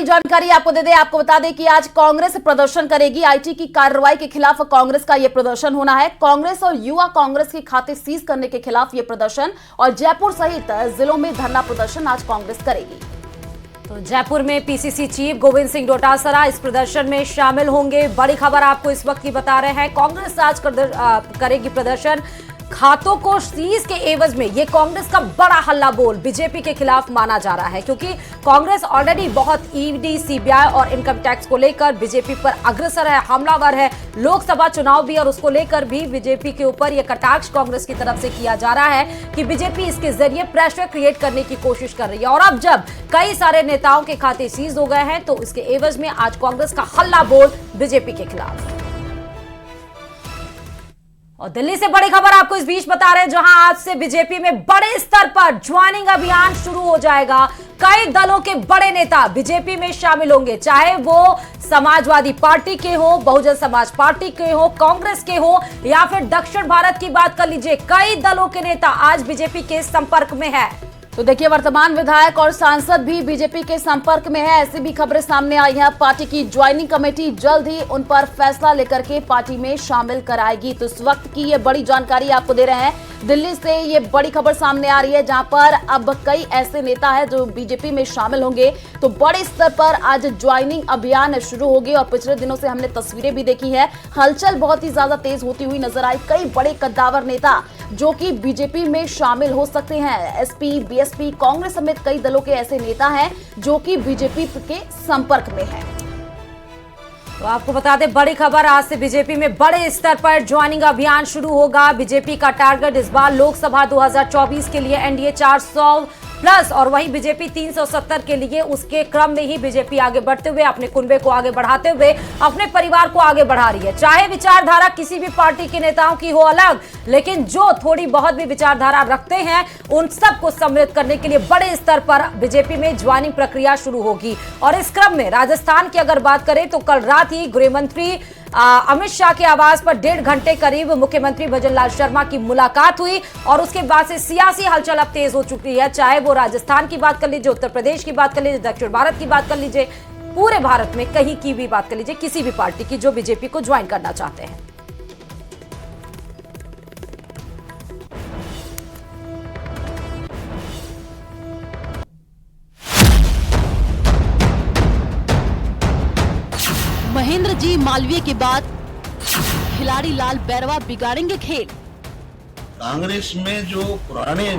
जानकारी आपको दे दें, आपको बता दें कि आज कांग्रेस प्रदर्शन करेगी। आईटी की कार्रवाई के खिलाफ कांग्रेस का यह प्रदर्शन होना है। कांग्रेस और युवा कांग्रेस के खाते सीज करने के खिलाफ यह प्रदर्शन और जयपुर सहित जिलों में धरना प्रदर्शन आज कांग्रेस करेगी। तो जयपुर में पीसीसी चीफ गोविंद सिंह डोटासरा इस प्रदर्शन में शामिल होंगे। बड़ी खबर आपको इस वक्त की बता रहे हैं, कांग्रेस आज करेगी प्रदर्शन। खातों को सीज के एवज में ये कांग्रेस का बड़ा हल्ला बोल बीजेपी के खिलाफ माना जा रहा है, क्योंकि कांग्रेस ऑलरेडी बहुत ईडी, सीबीआई और इनकम टैक्स को लेकर बीजेपी पर अग्रसर है, हमलावर है। लोकसभा चुनाव भी और उसको लेकर भी बीजेपी के ऊपर यह कटाक्ष कांग्रेस की तरफ से किया जा रहा है कि बीजेपी इसके जरिए प्रेशर क्रिएट करने की कोशिश कर रही है। और अब जब कई सारे नेताओं के खाते सीज हो गए हैं तो इसके एवज में आज कांग्रेस का हल्ला बोल बीजेपी के खिलाफ। और दिल्ली से बड़ी खबर आपको इस बीच बता रहे हैं, जहां आज से बीजेपी में बड़े स्तर पर ज्वाइनिंग अभियान शुरू हो जाएगा। कई दलों के बड़े नेता बीजेपी में शामिल होंगे, चाहे वो समाजवादी पार्टी के हो, बहुजन समाज पार्टी के हो, कांग्रेस के हो या फिर दक्षिण भारत की बात कर लीजिए। कई दलों के नेता आज बीजेपी के संपर्क में है। तो देखिए, वर्तमान विधायक और सांसद भी बीजेपी के संपर्क में है, ऐसी भी खबरें सामने आई हैं। पार्टी की ज्वाइनिंग कमेटी जल्द ही उन पर फैसला लेकर के पार्टी में शामिल कराएगी। तो इस वक्त की ये बड़ी जानकारी आपको दे रहे हैं, दिल्ली से ये बड़ी खबर सामने आ रही है, जहां पर अब कई ऐसे नेता हैं जो बीजेपी में शामिल होंगे। तो बड़े स्तर पर आज ज्वाइनिंग अभियान शुरू होगी और पिछले दिनों से हमने तस्वीरें भी देखी है, हलचल बहुत ही ज्यादा तेज होती हुई नजर आई। कई बड़े कद्दावर नेता जो कि बीजेपी में शामिल हो सकते हैं। एसपी, बीएसपी, कांग्रेस समेत कई दलों के ऐसे नेता हैं जो कि बीजेपी के संपर्क में हैं। तो आपको बता दें, बड़ी खबर, आज से बीजेपी में बड़े स्तर पर ज्वाइनिंग अभियान शुरू होगा। बीजेपी का टारगेट इस बार लोकसभा 2024 के लिए एनडीए 400 प्लस और वहीं बीजेपी 370 के लिए। उसके क्रम में ही बीजेपी आगे बढ़ते हुए, अपने कुनबे को आगे बढ़ाते हुए अपने परिवार को आगे बढ़ा रही है। चाहे विचारधारा किसी भी पार्टी के नेताओं की हो अलग, लेकिन जो थोड़ी बहुत भी विचारधारा रखते हैं उन सबको सम्मिलित करने के लिए बड़े स्तर पर बीजेपी में ज्वाइनिंग प्रक्रिया शुरू होगी। और इस क्रम में राजस्थान की अगर बात करें तो कल रात ही गृह मंत्री अमित शाह के आवास पर 1.5 घंटे करीब मुख्यमंत्री भजनलाल शर्मा की मुलाकात हुई और उसके बाद से सियासी हलचल अब तेज हो चुकी है। चाहे वो राजस्थान की बात कर लीजिए, उत्तर प्रदेश की बात कर लीजिए, दक्षिण भारत की बात कर लीजिए, पूरे भारत में कहीं की भी बात कर लीजिए, किसी भी पार्टी की जो बीजेपी को ज्वाइन करना चाहते हैं। महेंद्र जी मालवीय के बाद खिलाड़ी लाल बैरवा बिगाड़ेंगे खेल। कांग्रेस में जो पुराने